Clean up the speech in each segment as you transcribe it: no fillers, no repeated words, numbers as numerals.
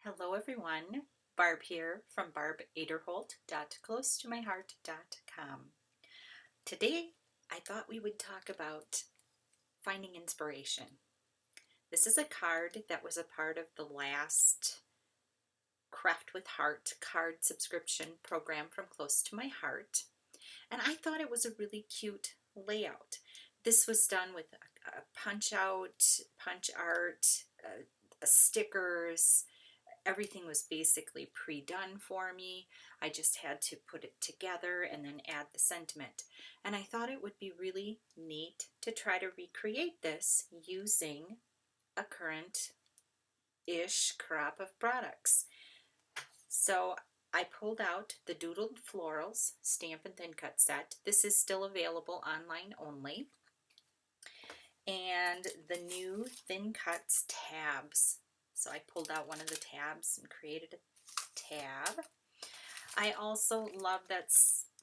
Hello everyone, Barb here from barbaderholt.closetomyheart.com. Today I thought we would talk about finding inspiration. This is a card that was a part of the last Craft with Heart card subscription program from Close to My Heart, and I thought it was a really cute layout. This was done with a punch art, stickers. Everything was basically pre-done for me. I just had to put it together and then add the sentiment. And I thought it would be really neat to try to recreate this using a current-ish crop of products. So I pulled out the Doodled Florals stamp and thin cut set. This is still available online only. And the new thin cuts tabs. So I pulled out one of the tabs and created a tab. I also love that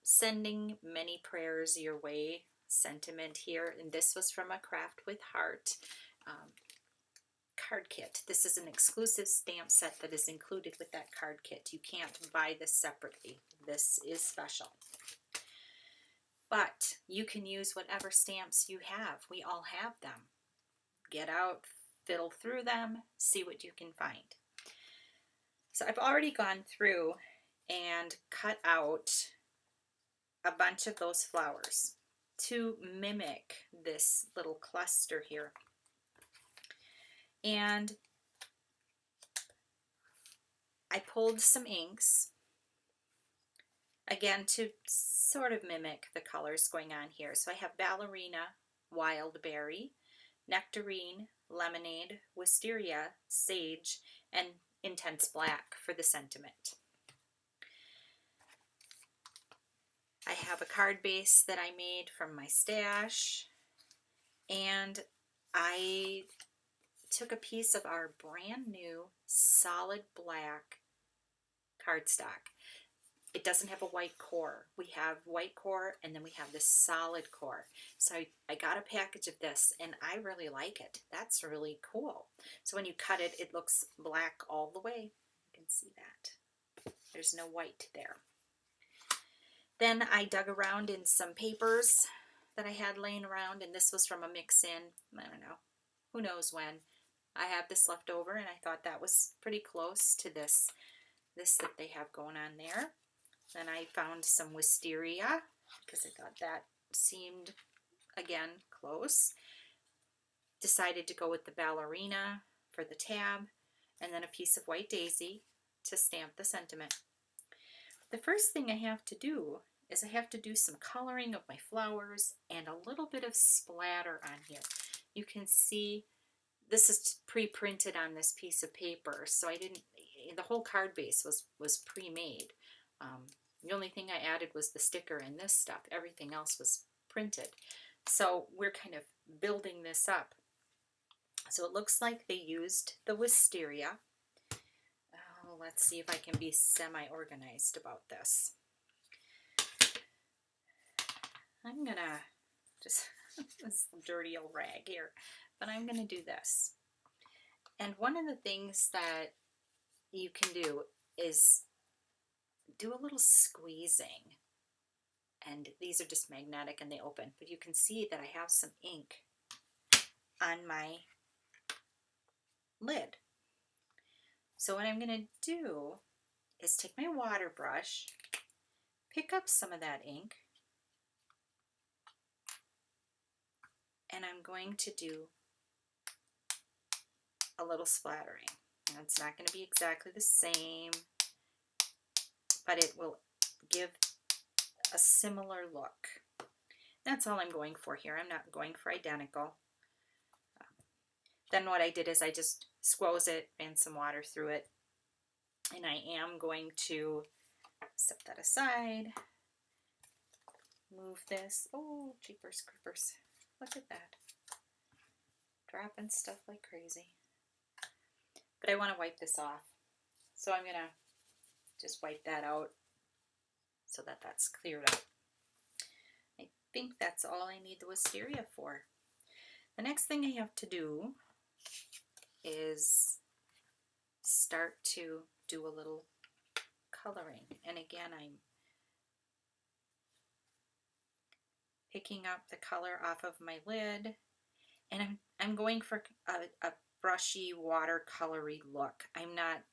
sending many prayers your way sentiment here. And this was from a Craft with Heart card kit. This is an exclusive stamp set that is included with that card kit. You can't buy this separately. This is special. But you can use whatever stamps you have. We all have them. Get out, fiddle through them, see what you can find. So I've already gone through and cut out a bunch of those flowers to mimic this little cluster here. And I pulled some inks, again, to sort of mimic the colors going on here. So I have Ballerina, Wild Berry, Nectarine, Lemonade, Wisteria, Sage, and Intense Black for the sentiment. I have a card base that I made from my stash, and I took a piece of our brand new solid black cardstock. It doesn't have a white core. We have white core and then we have this solid core. So I got a package of this and I really like it. That's really cool. So when you cut it, it looks black all the way. You can see that. There's no white there. Then I dug around in some papers that I had laying around, and this was from a mix-in, I don't know, who knows when. I have this left over and I thought that was pretty close to this that they have going on there. Then I found some wisteria because I thought that seemed, again, close. Decided to go with the ballerina for the tab, and then a piece of white daisy to stamp the sentiment. The first thing I have to do is I have to do some coloring of my flowers and a little bit of splatter on here. You can see this is pre-printed on this piece of paper, so I didn't, the whole card base was pre-made. The only thing I added was the sticker and this stuff. Everything else was printed. So we're kind of building this up. So it looks like they used the wisteria. Oh, let's see if I can be semi-organized about this. I'm gonna just, this dirty old rag here, but I'm gonna do this. And one of the things that you can do is do a little squeezing, and these are just magnetic and they open, but you can see that I have some ink on my lid. So what I'm going to do is take my water brush, pick up some of that ink, and I'm going to do a little splattering. And it's not going to be exactly the same, but it will give a similar look. That's all I'm going for here. I'm not going for identical. Then what I did is I just squoze it and some water through it. And I am going to set that aside. Move this. Oh, jeepers creepers. Look at that. Dropping stuff like crazy. But I want to wipe this off. So I'm going to just wipe that out so that that's cleared up. I think that's all I need the wisteria for. The next thing I have to do is start to do a little coloring. And again, I'm picking up the color off of my lid, and I'm going for a brushy watercolory look. I'm not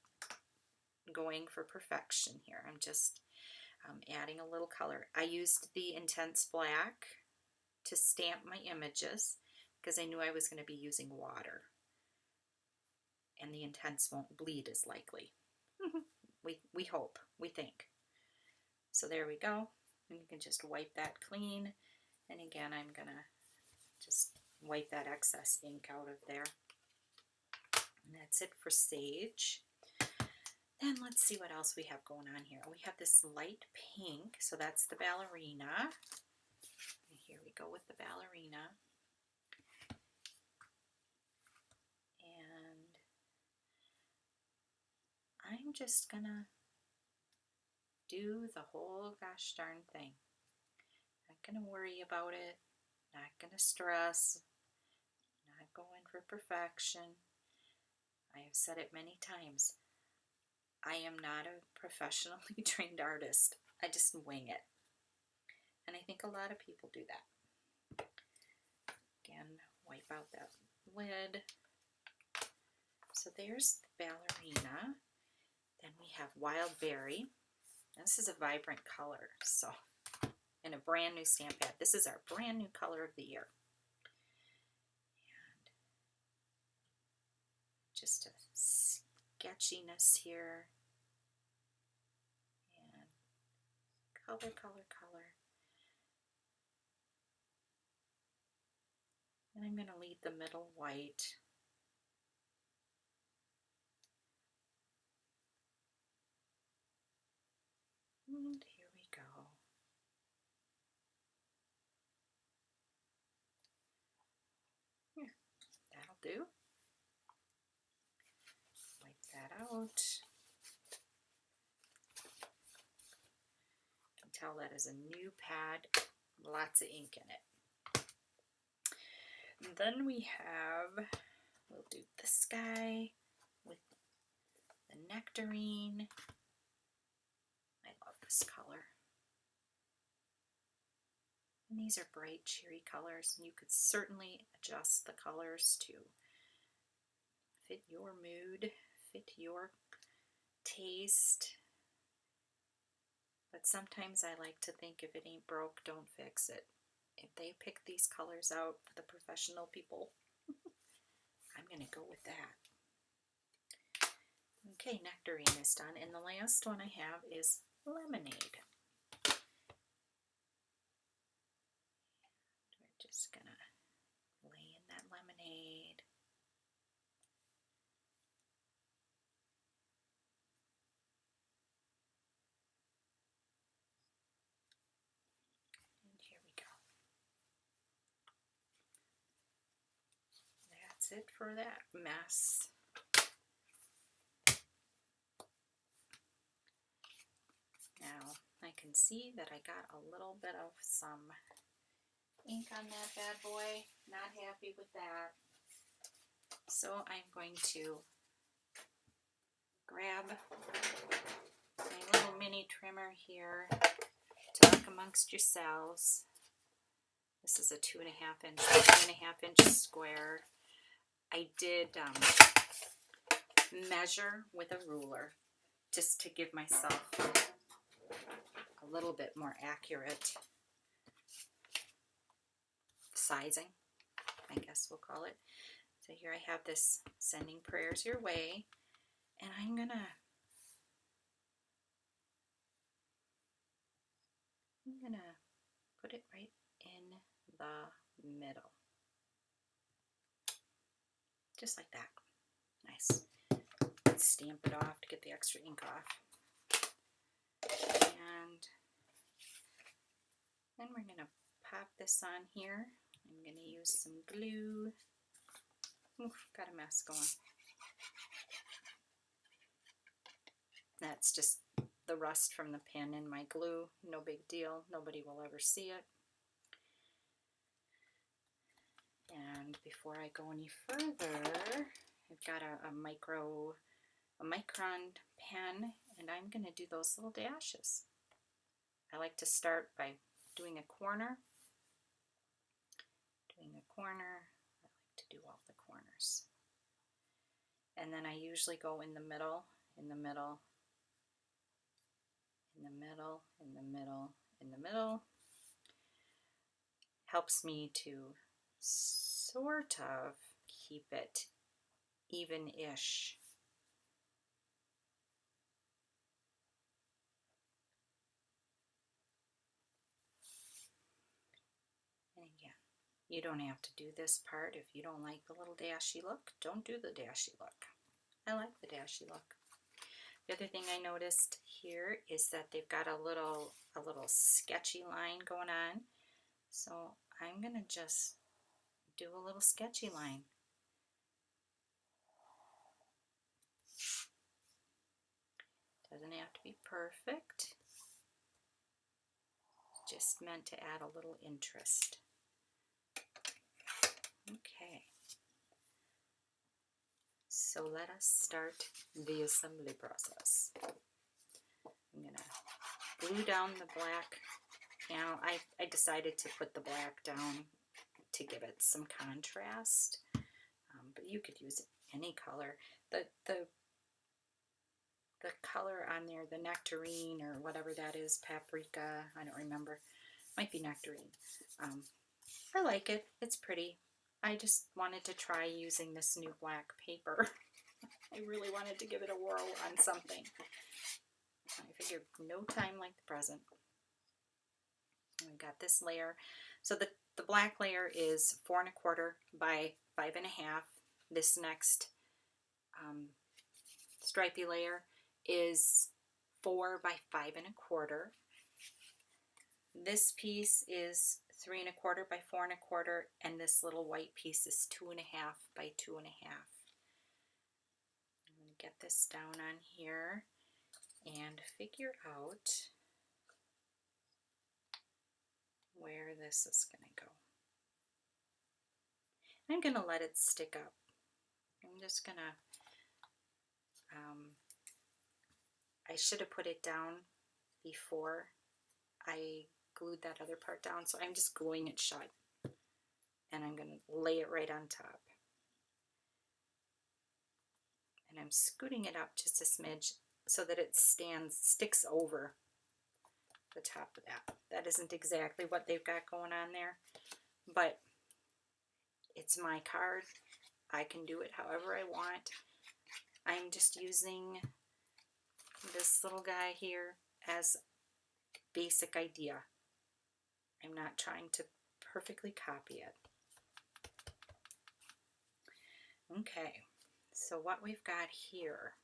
going for perfection here. I'm just adding a little color. I used the Intense Black to stamp my images because I knew I was going to be using water, and the Intense won't bleed as likely. we hope, we think. So there we go. And you can just wipe that clean. And again, I'm going to just wipe that excess ink out of there. And that's it for Sage. Then let's see what else we have going on here. We have this light pink, so that's the ballerina. And here we go with the ballerina. And I'm just gonna do the whole gosh darn thing. Not gonna worry about it, not gonna stress, not going for perfection. I have said it many times. I am not a professionally trained artist. I just wing it. And I think a lot of people do that. Again, wipe out that lid. So there's the ballerina. Then we have Wild Berry. This is a vibrant color, so, and a brand new stamp pad. This is our brand new color of the year. And just a sketchiness here. And color, color, color. And I'm going to leave the middle white. And here we go. Here, that'll do. Wipe that out. You can tell that is a new pad, lots of ink in it. And then we have, we'll do this guy with the nectarine. I love this color. And these are bright, cheery colors, and you could certainly adjust the colors to fit your mood, fit your taste. But sometimes I like to think if it ain't broke, don't fix it. If they pick these colors out for the professional people, I'm going to go with that. Okay, nectarine is done, and the last one I have is lemonade. We're just going to lay in that lemonade. And here we go. That's it for that mess. Now, I can see that I got a little bit of some ink on that bad boy. Not happy with that. So I'm going to grab my little mini trimmer here. Talk amongst yourselves. This is a 2.5 inch square. I did measure with a ruler just to give myself a little bit more accurate sizing, I guess we'll call it. So here I have this Sending Prayers Your Way, and I'm gonna put it right in the middle, just like that. Nice. Stamp it off to get the extra ink off. And then we're gonna pop this on here. I'm gonna use some glue. Oof, got a mess going. That's just the rust from the pen in my glue. No big deal. Nobody will ever see it. And before I go any further, I've got a micro a micron pen, and I'm going to do those little dashes. I like to start by doing a corner. I like to do all the corners. And then I usually go in the middle, in the middle, in the middle, in the middle, in the middle. Helps me to sort of keep it even-ish. And again, you don't have to do this part. If you don't like the little dashy look, don't do the dashy look. I like the dashy look. The other thing I noticed here is that they've got a little sketchy line going on. So I'm gonna just do a little sketchy line. Doesn't have to be perfect. Just meant to add a little interest. Okay. So let us start the assembly process. I'm gonna glue down the black panel. I decided to put the black down to give it some contrast, but you could use any color. The color on there, the nectarine or whatever that is, paprika, I don't remember, might be nectarine. I like it, it's pretty. I just wanted to try using this new black paper. I really wanted to give it a whirl on something. I figured no time like the present. And we got this layer. So the black layer is 4 1/4 by 5 1/2. This next stripy layer is 4 by 5 1/4. This piece is 3 1/4 by 4 1/4, and this little white piece is 2 1/2 by 2 1/2. I'm going to get this down on here and figure out where this is going to go. I'm going to let it stick up. I'm just going to, I should have put it down before I glued that other part down, so I'm just gluing it shut. And I'm going to lay it right on top. And I'm scooting it up just a smidge so that it sticks over the top of that. That isn't exactly what they've got going on there, but it's my card. I can do it however I want. I'm just using this little guy here as basic idea. I'm not trying to perfectly copy it. Okay, so what we've got here,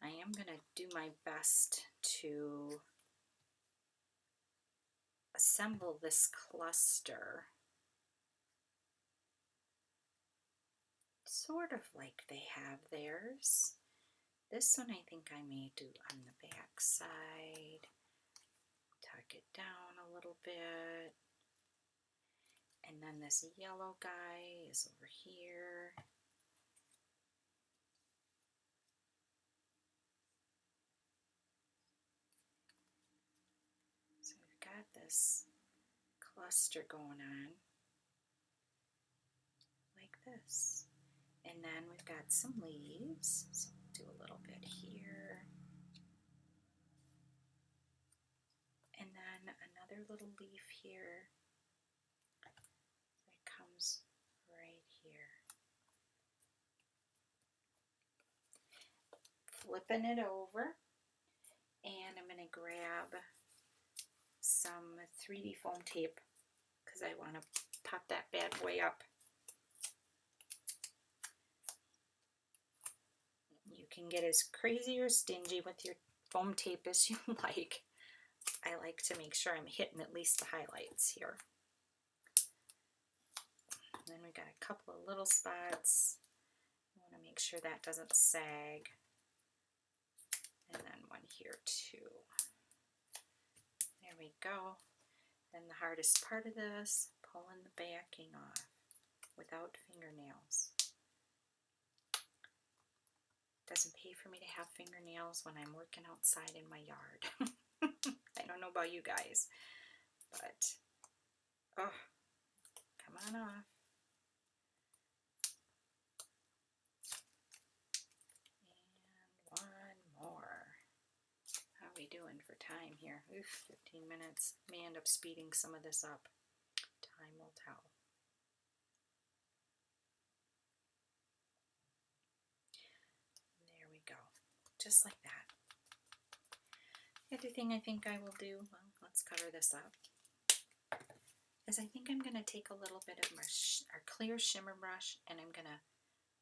I am going to do my best to assemble this cluster sort of like they have theirs. This one I think I may do on the back side. Tuck it down a little bit. And then this yellow guy is over here. So we've got this cluster going on like this. And then we've got some leaves. So we'll do a little bit here. And then another little leaf here that comes right here. Flipping it over, and I'm going to grab some 3D foam tape because I want to pop that bad boy up. You can get as crazy or stingy with your foam tape as you like. I like to make sure I'm hitting at least the highlights here. And then we got a couple of little spots. I want to make sure that doesn't sag. And then one here too. There we go. Then the hardest part of this, pulling the backing off without fingernails. doesn't pay for me to have fingernails when I'm working outside in my yard. I don't know about you guys, but oh, come on off. And one more. How are we doing for time here? Oof, 15 minutes. May end up speeding some of this up. Time will tell. There we go. Just like that. The other thing I think I will do, well, let's cover this up, is I think I'm going to take a little bit of our clear shimmer brush and I'm going to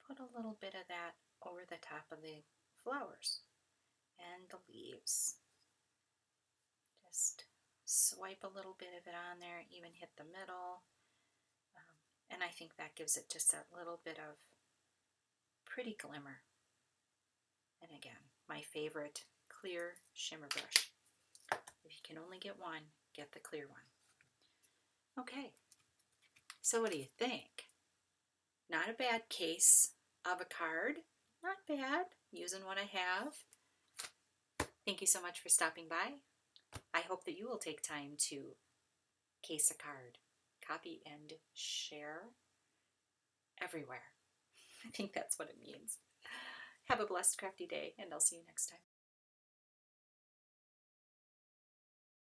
put a little bit of that over the top of the flowers and the leaves. Just swipe a little bit of it on there, even hit the middle, and I think that gives it just that little bit of pretty glimmer. And again, my favorite clear shimmer brush. If you can only get one, get the clear one. Okay, so what do you think? Not a bad case of a card. Not bad, using what I have. Thank you so much for stopping by. I hope that you will take time to case a card, copy and share everywhere. I think that's what it means. Have a blessed, crafty day, and I'll see you next time.